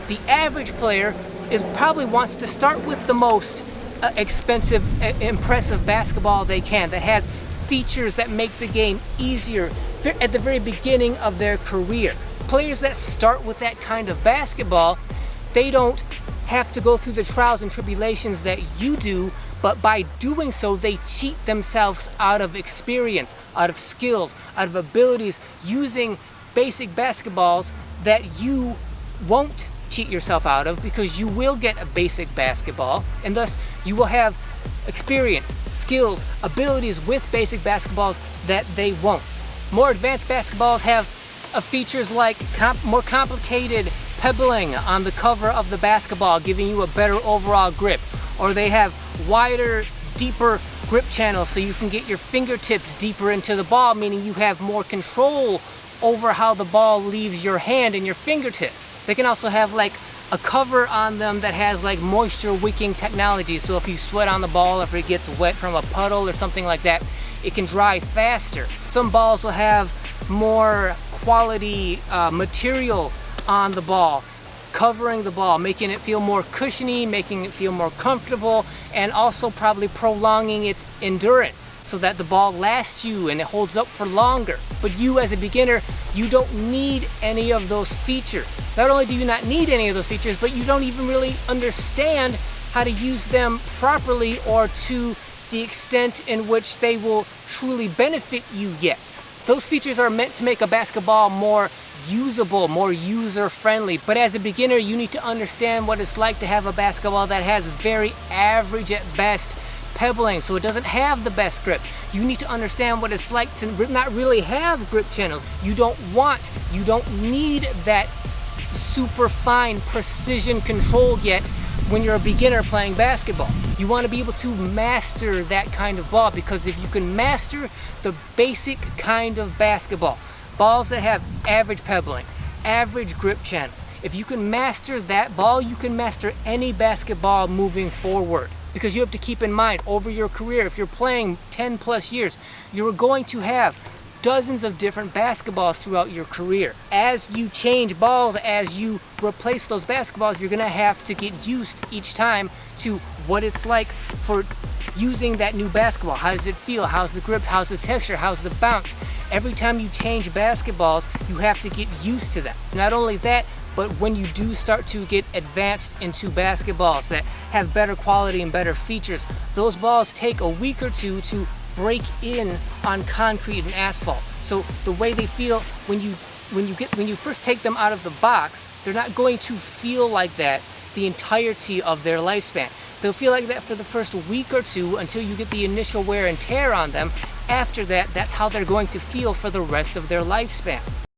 The average player probably wants to start with the most expensive, impressive basketball they can, that has features that make the game easier at the very beginning of their career. Players that start with that kind of basketball, they don't have to go through the trials and tribulations that you do, but by doing so, they cheat themselves out of experience, out of skills, out of abilities, using basic basketballs that you won't cheat yourself out of, because you will get a basic basketball, and thus you will have experience, skills, abilities with basic basketballs that they won't. More advanced basketballs have features like more complicated pebbling on the cover of the basketball, giving you a better overall grip, or they have wider, deeper grip channels so you can get your fingertips deeper into the ball, meaning you have more control over how the ball leaves your hand and your fingertips. They can also have like a cover on them that has like moisture wicking technology, so if you sweat on the ball, if it gets wet from a puddle or something like that, it can dry faster. Some balls will have more quality material on the ball, covering the ball, making it feel more cushiony, making it feel more comfortable, and also probably prolonging its endurance so that the ball lasts you and it holds up for longer. But you as a beginner, you don't need any of those features. Not only do you not need any of those features, but you don't even really understand how to use them properly or to the extent in which they will truly benefit you yet. Those features are meant to make a basketball more usable, more user-friendly. But as a beginner, you need to understand what it's like to have a basketball that has very average at best pebbling, so it doesn't have the best grip. You need to understand what it's like to not really have grip channels. You don't need that super fine precision control yet when you're a beginner playing basketball. You want to be able to master that kind of ball, because if you can master the basic kind of basketball, balls that have average pebbling, average grip channels, if you can master that ball, you can master any basketball moving forward. Because you have to keep in mind, over your career, if you're playing 10 plus years, you're going to have dozens of different basketballs throughout your career. As you change balls, as you replace those basketballs, you're gonna have to get used each time to what it's like for using that new basketball. How does it feel? How's the grip? How's the texture? How's the bounce? Every time you change basketballs, you have to get used to that. Not only that, but when you do start to get advanced into basketballs that have better quality and better features, those balls take a week or two to break in on concrete and asphalt. So the way they feel when you first take them out of the box, they're not going to feel like that the entirety of their lifespan. They'll feel like that for the first week or two until you get the initial wear and tear on them. After that, that's how they're going to feel for the rest of their lifespan.